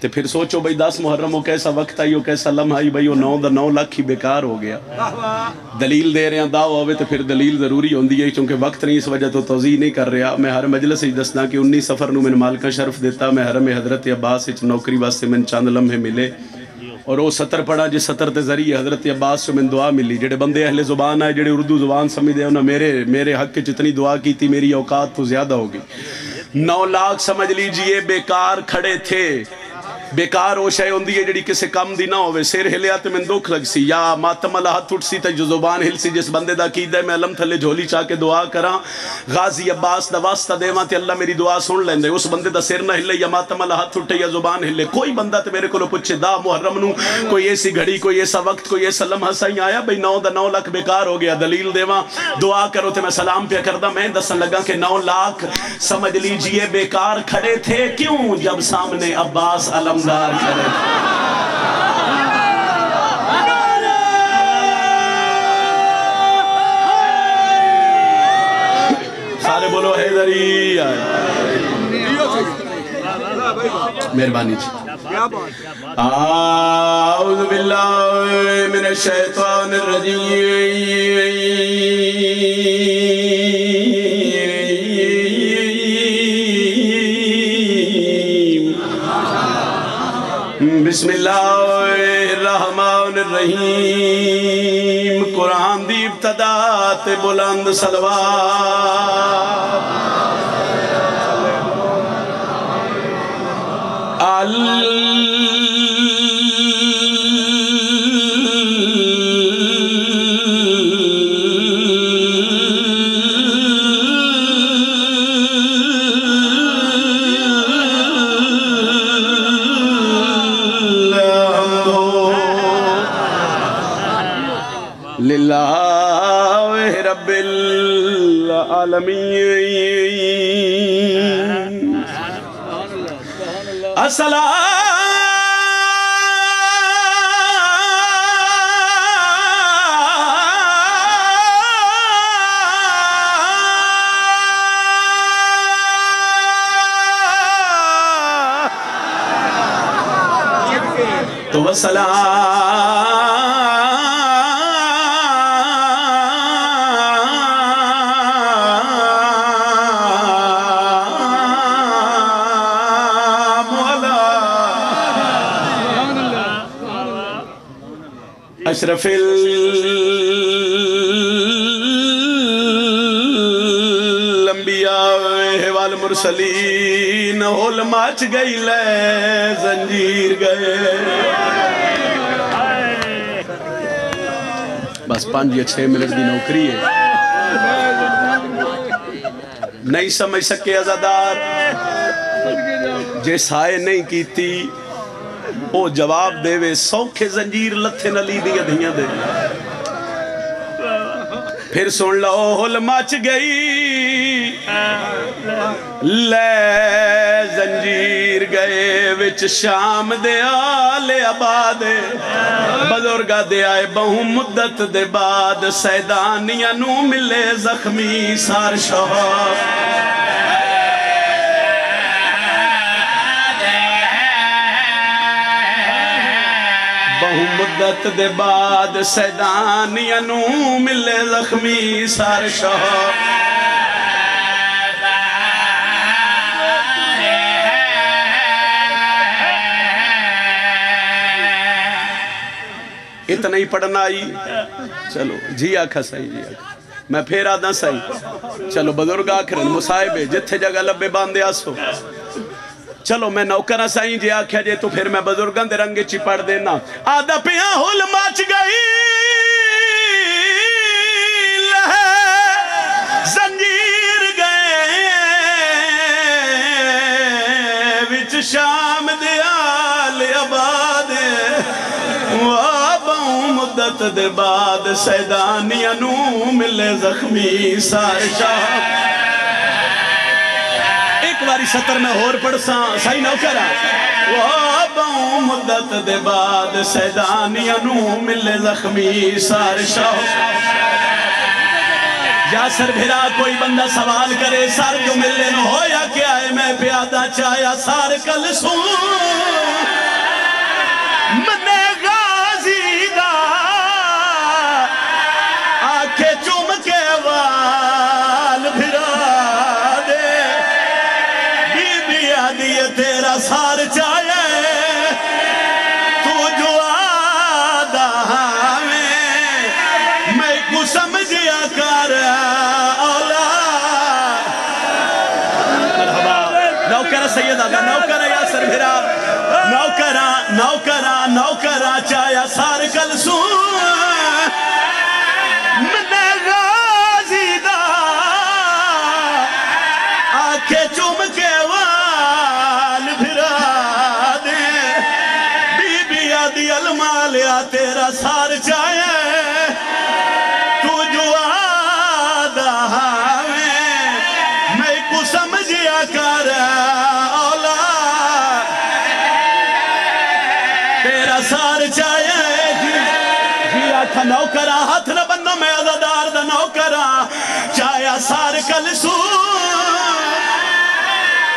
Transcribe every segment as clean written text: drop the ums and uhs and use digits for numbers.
تے پھر سوچو بھئی 10 محرم وہ کیسا وقت آئی وہ کیسا لمحہ آئی بھئی وہ 9 لاکھ ہی بیکار ہو گیا دلیل دے رہے ہیں دعویٰ ہوئے تو پھر دلیل ضروری ہوندی ہے چونکہ وقت نہیں اس وجہ تو توضیح نہیں کر رہا میں ہر مجلس ہی دسنا کہ 19 سفر نو میں مالکہ شرف دیتا میں حرم حضرت عباس اچ نوکری واسطے میں چاند لمحے ملے اور وہ سطر پڑھا جس سطر تے ذریعے حضرت عباس سے میں دعا ملی جڑے بندے اہل زبان آئے جڑے اردو زبان سمجھے انہوں میرے حق کے جتنی دعا کی تھی میری اوقات تو زیادہ ہوگی 9 لاکھ سمجھ لیجئے بیکار کھڑے تھے بیکار ہو شے ہوندی ہے جڑی کسے کم دی نہ ہوئے سیر ہلیا تے میں دکھ لگ سی یا ماتم اللہ ہاتھ اٹھ سی تے جو زبان ہل سی جس بندے دا قید ہے میں علم تھلے جھولی چاہ کے دعا کراں غازی عباس دا واسطہ دیواں تے اللہ میری دعا سن لیندے اس بندے دا سیر نہ ہلے یا ماتم اللہ ہاتھ اٹھے یا زبان ہلے کوئی بندہ تے میرے کو پوچھے دا محرم نو کوئی ایسی گھڑی کوئی ایسا وقت کوئی ایسا لمحہ سائیں آیا بھئی 9 لاکھ بیکار ہو گیا دلیل دیواں دعا کرو تے میں سلام پہ کردہ میں دسن لگا کہ 9 لاکھ سمجھ لیجئے بیکار کھڑے تھے کیوں جب سامنے عباس علمدار کھڑے تھے سارے بولو حیدری مہربانی اعوذ باللہ من الشیطان الرجیم بسم اللہ الرحمن الرحیم قرآن دی ابتدا تے بلند صلوات للہ رب العالمین تو اشرف الانبیاء والمرسلین ہول ماچ گئی لے زنجیر گئے بس 5 یا 6 منٹ دی نوکری ہے نہیں سمجھ سکے عزادار جے سائے نہیں کیتی وہ جواب دے وے سوکھے زنجیر لتھے نلی دیا دھیاں دے پھر سن لو ہل مچ گئی لے زنجیر گئے وچ شام دے آلے آبادے بزرگا دے آئے بہوں مدت دے بعد سیدانیاں نو ملے زخمی سار شہاب بہوں مدت دے بعد سیدانیاں نو ملے زخمی سار شہاب اتنا ہی پڑھنا آئی چلو جی آکھا صحیح جی آکھا میں پھر آدھا صحیح چلو بزرگ آکھرن مصائبے جتھے جگہ لبے باندے آسو چلو میں نوکرہ سائیں جی آکھیا جے تو پھر میں بزرگاں دے رنگے چی پڑھ دینا آدھا پیاں ہل مچ گئی لہے زنجیر گئے وچ شام دے آل آبادے مدت دے بعد سیدانیاں نو ملے زخمی سار شاہ ایک باری سطر میں ہور پڑھساں صحیح نہ کرا وہ مدت دے بعد سیدانیاں نو ملے زخمی سار شاہ یاسر بھرا کوئی بندہ سوال کرے سار جو ملے نو ہو یا کیا ہے میں پیادہ چاہیا سار کل سوں منے غازی دا آکھے چوم کے وال بھرا دے بی بی آدھی تیرا سار چاہے تو جو آدھا میں کو سمجھیا کر اولاد مرحبا نوکر سید آدھا نوکر یاسر بھرا نوکرہ چایا سار کل سوں منے غازی دا آنکھیں چوم کے وال بھرا دے بی بی آدھی المالیا تیرا سار چاہے تو جو آدھا میں کو سمجھیا کر سار چاہے جی آکھا نوکرہ ہاتھ نہ بنو میں عزدار دا نوکرہ چاہیا سار کل سو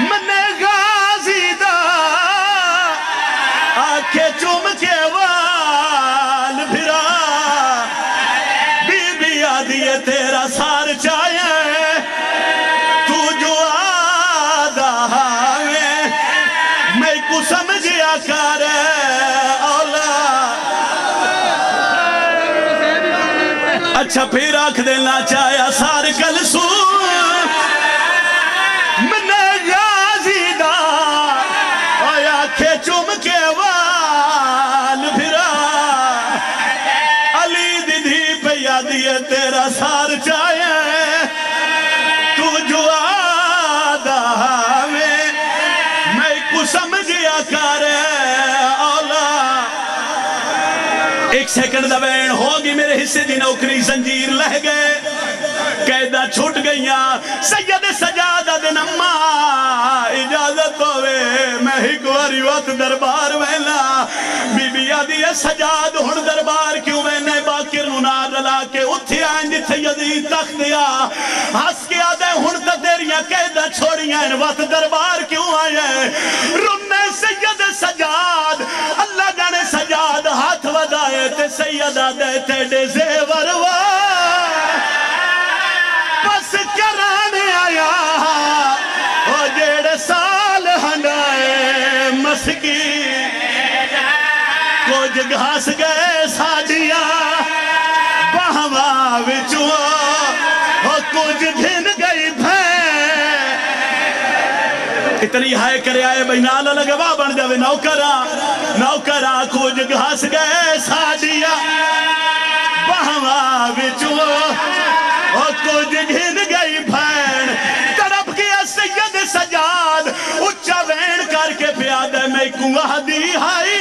منے غازی دا آنکھیں چوم کے وال بھرا بی بی آدھی تیرا سار چاہے تو جو آدھا میں کو سمجھیا کر اچھا پھر آنکھ دینا چاہیا سار کل سو منے غازی دا آنکھیں چوم کے وال بھرا علی دیدھی پہ یادی تیرا سار چاہے تو جو آدھا میں کو سمجھیا کر ایک سیکنڈ دا بین ہوگی میرے حصے دی نوکری زنجیر لہ گئے قیدہ چھوٹ گئیاں سید سجادہ دن اممہ اجازت ہوئے میں ہی گواری وقت دربار ویلا بی بی آدھی سجاد ہن دربار کیوں میں نے باکر نار رلا کے اتھی آئیں جتھے یزید تخت دیا ہس کے آدھے ہن تا دیریاں قیدہ چھوڑیاں ان وقت دربار کیوں آئے رنے سید سجاد اللہ گانے سجاد ہاتھ ودائے تے سیدہ دیتے ڈے زیور بس کرانے آیا او جیڑے سال ہنڈائے مسکی کچھ گھاس گئے ساڑیاں بہوا وچوں اور کچھ گھن گئی بھین اتنی ہائے کرے آئے بہنال لگوا بن جاوے نوکرہ کچھ گھاس گئے ساڑیاں بہوا وچوں اور کچھ گھن گئی بھین تڑپ گیا سید سجاد اچھا وین کر کے پیادہ میں کنگاہ دی ہائی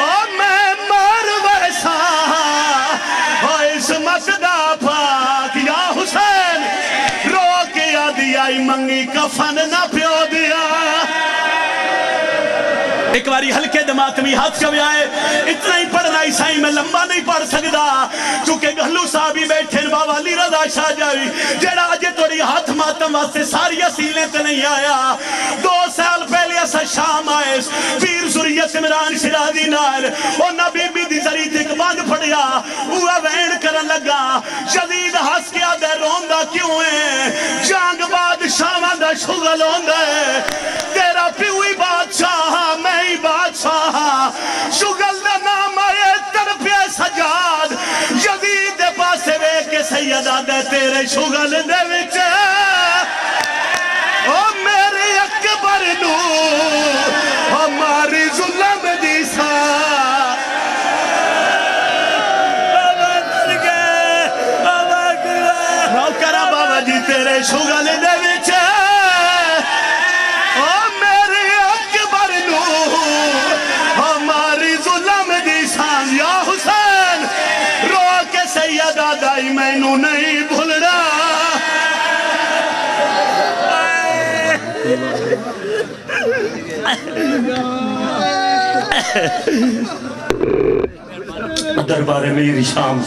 اور میں مر ویسا اور عصمت دا پاک یا حسین رو کے آدھی آئی منگی کفن نہ پیو دیا ایک باری ہلکے دماتمی ہاتھ کبھی آئے اتنا ہی پڑھنا عیسائی میں لمبا نہیں پڑھ سکتا چونکہ گھلو صاحبی بیٹھے بابا علی رضا شاہ جاوی جیڑا آجے توڑی ہاتھ ماتم واسطے ساری اصیلیں تے نہیں آیا 2 سال پہلے ایسا شام آئے پیر ذریت عمران شرازی نال اور نبی بی دی ذریعہ ایک باندھ پڑیا وہ وین کرن لگا شدید ہس کے آدھے روندہ کیوں ہے جانگ بادشاہ دا شغل ہوندہ ہے تیرا پیوی بادشاہ میں ہی بادشاہ شغل دا نام آئے ترپی سجاد یزید پاسے وے کے سیدہ دے تیرے شغل دے وچے او میرے اکبر نو ہماری ظلم دیسا نوکرہ بابا جی تیرے شغل دے وچے او میرے اکبر نو ہماری ظلم دیسا یا حسین رو کے سیدہ دائی میں نو نہیں بھول رہا دربار میری شام